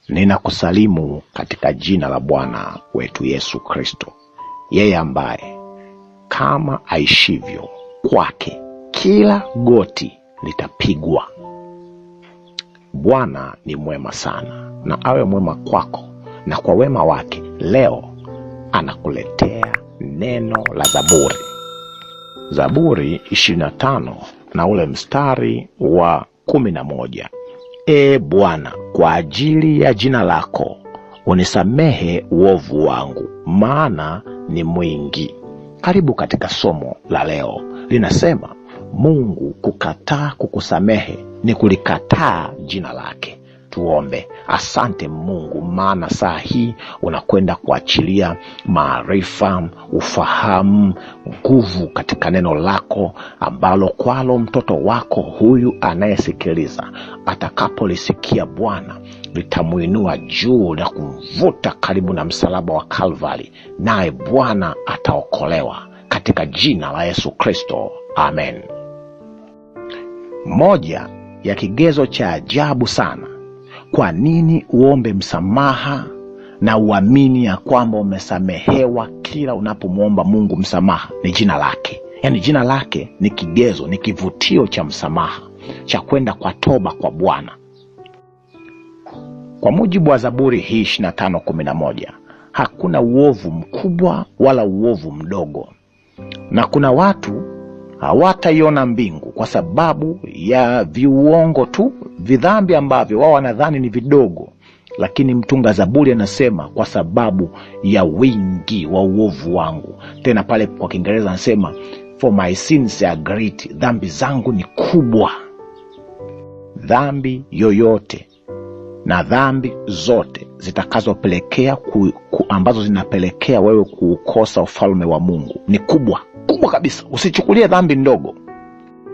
Ninakusalimu katika jina la Bwana wetu Yesu Kristo, yeye ambaye kama aishivyo kwake kila goti litapigwa. Bwana ni mwema sana, na awe mwema kwako, na kwa wema wake leo anakuletea neno la Zaburi. Zaburi 25 na ule mstari wa 11. Ee Bwana, kwa ajili ya jina lako unisamehe uovu wangu, maana ni mwingi. Karibu katika somo la leo. Linasema Mungu kukataa kukusamehe ni kulikataa jina lake. Tuombe. Asante Mungu, maana saa hii unakwenda kuachilia maarifa, ufahamu, nguvu katika neno lako, ambalo kwalo mtoto wako huyu anayesikiliza atakapolisikia Bwana litamuinua juu na kumvuta karibu na msalaba wa Kalvari, naye Bwana ataokolewa katika jina la Yesu Kristo. Amen. Moja ya kigezo cha ajabu sana kwa nini uombe msamaha na uamini ya kwamba umesamehewa kila unapomwomba Mungu msamaha ni jina lake. Yaani jina lake ni kigezo, ni kivutio cha msamaha, cha kwenda kwa toba kwa Bwana. Kwa mujibu wa Zaburi hii 25:11, hakuna uovu mkubwa wala uovu mdogo. Na kuna watu hawataiona mbingu kwa sababu ya viuongo tu, vidhambi ambavyo wao wanadhani ni vidogo, lakini mtunga Zaburi anasema kwa sababu ya wingi wa uovu wangu. Tena pale kwa Kiingereza anasema for my sins are great, dhambi zangu ni kubwa. Dhambi yoyote na dhambi zote zitakazopelekea ambazo zinapelekea wewe kuukosa ufalme wa Mungu ni kubwa kabisa. Usichukulie dhambi ndogo.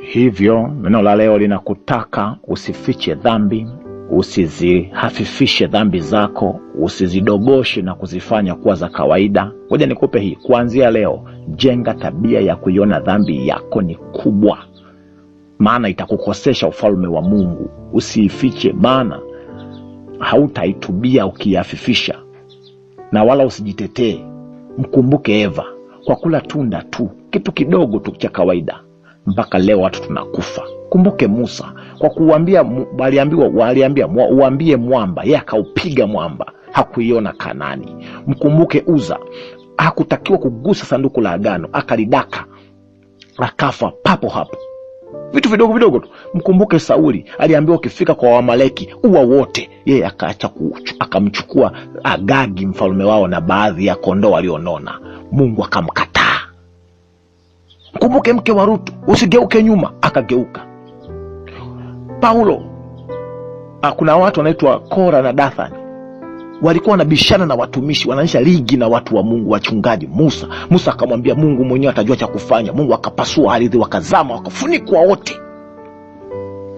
Hivyo neno la leo linakutaka usifiche dhambi, usizihafifishe dhambi zako, usizidogoshe na kuzifanya kuwa za kawaida. Ngoja nikupe hii. Kuanzia leo jenga tabia ya kuiona dhambi yako ni kubwa, maana itakukosesha ufalme wa Mungu. Usiifiche, maana hautaitubia ukiyafifisha, na wala usijitetee. Mkumbuke Eva, kwa kula tunda tu, kitu kidogo tu cha kawaida, mpaka leo watu tunakufa. Kumbuke Musa, kwa kuambia waliambia uambie mwamba, yeye akaupiga mwamba, hakuiona Kanani. Mkumbuke Uza, hakutakiwa kugusa sanduku la agano, akalidaka, akafa papo hapo. Vitu vidogo tu. Mkumbuke Sauli, aliambiwa ukifika kwa Wamaleki uwa wote, yeye akaacha akamchukua Agagi mfalme wao na baadhi ya kondoo walionona. Mungu akamkataa. Mkumbuke mke wa Rutu, usigeuke nyuma, akageuka. Paulo, kuna watu wanaitwa Kora na Dathani, walikuwa wanabishana na watumishi, wananisha ligi na watu wa Mungu, wachungaji. Musa akamwambia Mungu mwenyewe atajua cha kufanya. Mungu akapasua ardhi, wakazama, wakafunikwa wote.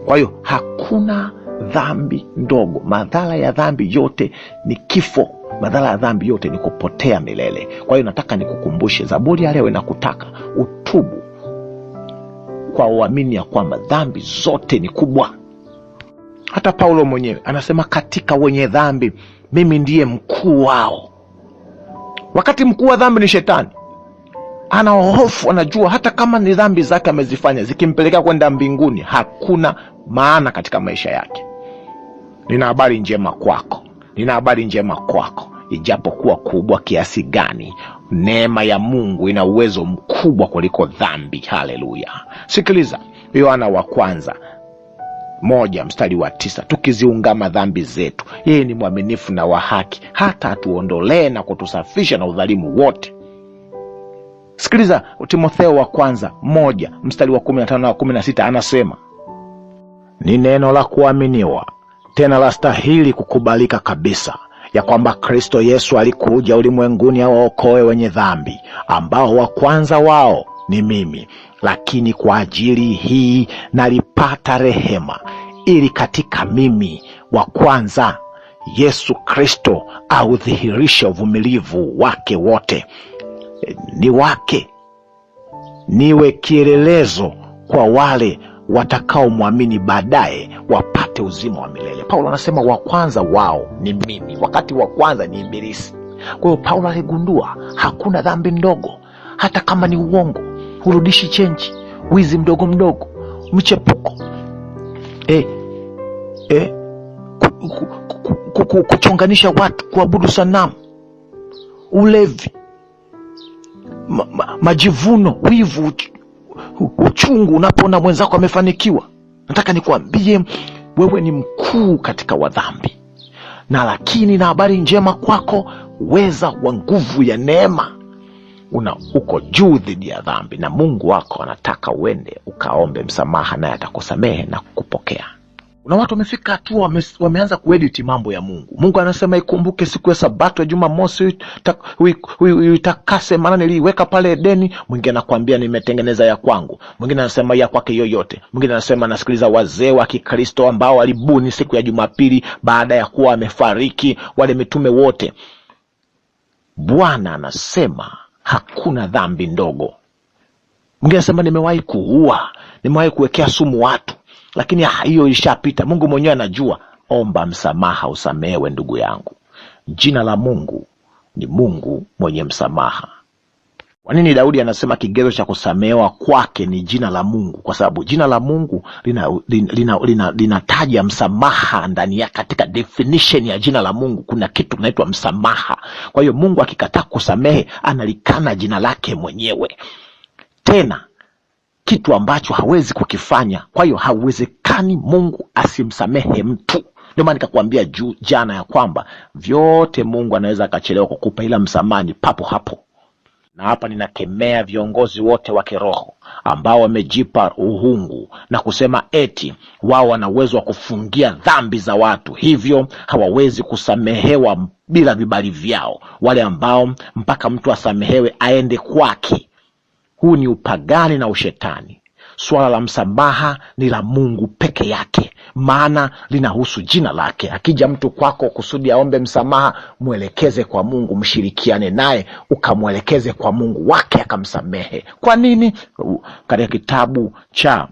Kwa hiyo hakuna dhambi ndogo. Madhara ya dhambi yote ni kifo. Madhara ya dhambi yote ni kupotea milele. Kwa hiyo nataka nikukumbushe, Zaburi ya leo inakutaka utubu kwa uamini ya kwamba dhambi zote ni kubwa. Hata Paulo mwenyewe anasema katika wenye dhambi mimi ndiye mkuu wao. Wakati mkuu wa dhambi ni Shetani. Ana hofu, anajua hata kama ni dhambi zake amezifanya zikimpelekea kwenda mbinguni, hakuna maana katika maisha yake. Nina habari njema kwako. Ijapokuwa kubwa kiasi gani, neema ya Mungu ina uwezo mkubwa kuliko dhambi. Haleluya. Sikiliza, Yohana wa kwanza 1:9, tukiziungama dhambi zetu, yeye ni mwaminifu na wa haki hata atuondolee na kutusafisha na udhalimu wote. Sikiliza, Timotheo wa kwanza 1:15 na 16, anasema ni neno la kuaminiwa tena la stahili kukubalika kabisa, ya kwamba Kristo Yesu alikuja ulimwenguni awaokoe wenye dhambi, ambao wa kwanza wao ni mimi. Lakini kwa ajili hii nalipata rehema, ili katika mimi wa kwanza Yesu Kristo audhihirishe uvumilivu wake wote, niwe kielelezo kwa wale watakaomwamini baadaye, wapate mpate uzima wa milele. Paulo anasema wa kwanza wao ni mimi, wakati wa kwanza ni ibilisi. Kwa hiyo Paulo aligundua hakuna dhambi ndogo, hata kama ni uongo, hurudishi chenji, wizi mdogo mdogo, mchepuko, kuchonganisha watu, kuabudu sanamu, ulevi, majivuno, wivu, uchungu unapoona mwenzako amefanikiwa. Nataka nikwambie wewe ni mkuu katika wadhambi, na lakini na habari njema kwako, uweza wa nguvu ya neema uko juu dhidi ya dhambi, na Mungu wako anataka uende ukaombe msamaha, naye atakusamehe na kukupokea. Kuna watu wamefika hatua wameanza kuedit mambo ya Mungu. Mungu anasema ikumbuke siku ya Sabato ya Jumamosi uitakase, maana niliiweka pale Edeni. Mwingine anakuambia nimetengeneza ya kwangu, mwingine anasema ya kwake yoyote, mwingine anasema nasikiliza wazee wa Kikristo ambao walibuni siku ya Jumapili baada ya kuwa amefariki wale mitume wote. Bwana anasema hakuna dhambi ndogo. Mwingine anasema nimewahi kuua, nimewahi kuwekea sumu watu, lakini hiyo ilishapita. Mungu mwenyewe anajua. Omba msamaha, usamehewe ndugu yangu. Jina la Mungu ni Mungu mwenye msamaha. Kwa nini Daudi anasema kigezo cha kusamehewa kwake ni jina la Mungu? Kwa sababu jina la Mungu linataja msamaha ndani ya. Katika definition ya jina la Mungu kuna kitu kinaitwa msamaha. Kwa hiyo Mungu akikataa kusamehe analikana jina lake mwenyewe, tena kitu ambacho hawezi kukifanya. Kwa hiyo hauwezekani Mungu asimsamehe mtu. Ndio maana nikakwambia jana ya kwamba vyote Mungu anaweza akachelewa kukupa, ila msamaha ni papo hapo. Na hapa ninakemea viongozi wote wa kiroho ambao wamejipa uhungu na kusema eti wao wana uwezo wa kufungia dhambi za watu, hivyo hawawezi kusamehewa bila vibali vyao. Wale ambao mpaka mtu asamehewe aende kwake. Huu ni upagani na ushetani. Swala la msamaha ni la Mungu peke yake, maana linahusu jina lake. Akija mtu kwako kusudi aombe msamaha, mwelekeze kwa Mungu, mshirikiane naye, ukamwelekeze kwa Mungu wake akamsamehe. Kwa nini? Katika kitabu cha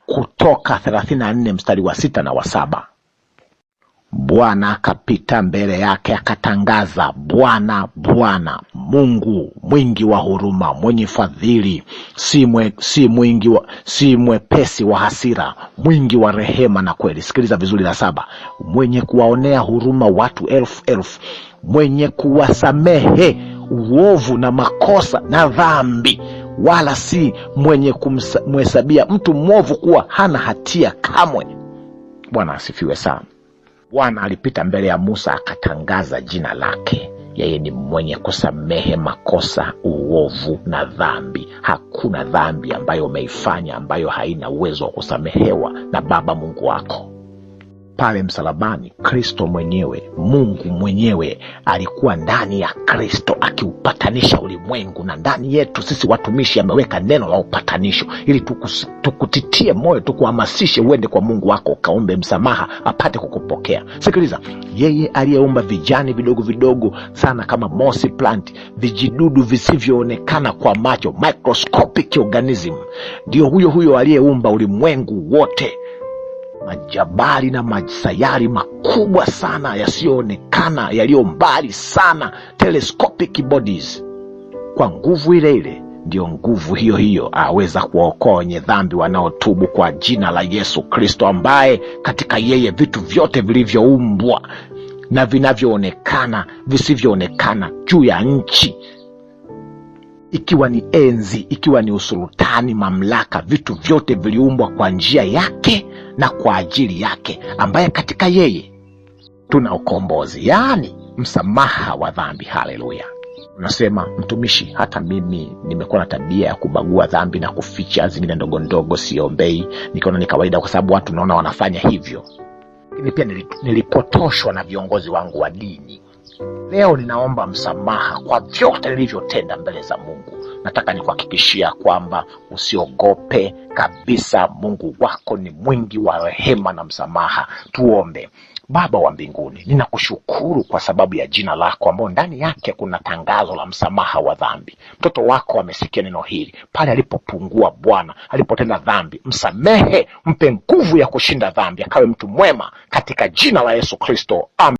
Kutoka 34 mstari wa 6 na wa 7, Bwana akapita mbele yake akatangaza, Bwana, Bwana Mungu mwingi wa huruma, mwenye fadhili, si mwepesi wa hasira, mwingi wa rehema na kweli. Sikiliza vizuri la 7, mwenye kuwaonea huruma watu elfu, mwenye kuwasamehe uovu na makosa na dhambi, wala si mwenye kumhesabia mtu mwovu kuwa hana hatia kamwe. Bwana asifiwe sana. Bwana alipita mbele ya Musa akatangaza jina lake. Yeye ni mwenye kusamehe makosa, uovu na dhambi. Hakuna dhambi ambayo umeifanya ambayo haina uwezo wa kusamehewa na Baba Mungu wako. Pale msalabani, Kristo mwenyewe, Mungu mwenyewe alikuwa ndani ya Kristo akiupatanisha ulimwengu, na ndani yetu sisi watumishi ameweka neno la upatanisho ili tukutitie moyo, tukuhamasishe uende kwa Mungu wako ukaombe msamaha apate kukupokea. Sikiliza, yeye aliyeumba vijani vidogo vidogo sana kama mosi plant, vijidudu visivyoonekana kwa macho, microscopic organism, ndio huyo aliyeumba ulimwengu wote, majabali na majisayari makubwa sana yasiyoonekana, yaliyo mbali sana, telescopic bodies. Kwa nguvu ile ndio nguvu hiyo aweza kuwaokoa wenye dhambi wanaotubu kwa jina la Yesu Kristo, ambaye katika yeye vitu vyote vilivyoumbwa na vinavyoonekana, visivyoonekana juu ya nchi, ikiwa ni enzi, ikiwa ni usultani, mamlaka, vitu vyote viliumbwa kwa njia yake na kwa ajili yake, ambaye katika yeye tuna ukombozi, yaani msamaha wa dhambi. Haleluya. Unasema, mtumishi, hata mimi nimekuwa na tabia ya kubagua dhambi na kuficha zingine ndogo ndogo, siombei, nikaona ni kawaida kwa sababu watu naona wanafanya hivyo. Lakini pia nilipotoshwa na viongozi wangu wa dini Leo ninaomba msamaha kwa vyote nilivyotenda mbele za Mungu. Nataka nikuhakikishia kwamba usiogope kabisa. Mungu wako ni mwingi wa rehema na msamaha. Tuombe. Baba wa mbinguni, ninakushukuru kwa sababu ya jina lako ambao ndani yake kuna tangazo la msamaha wa dhambi. Mtoto wako amesikia neno hili, pale alipopungua Bwana, alipotenda dhambi, msamehe, mpe nguvu ya kushinda dhambi, akawe mtu mwema katika jina la Yesu Kristo. Amen.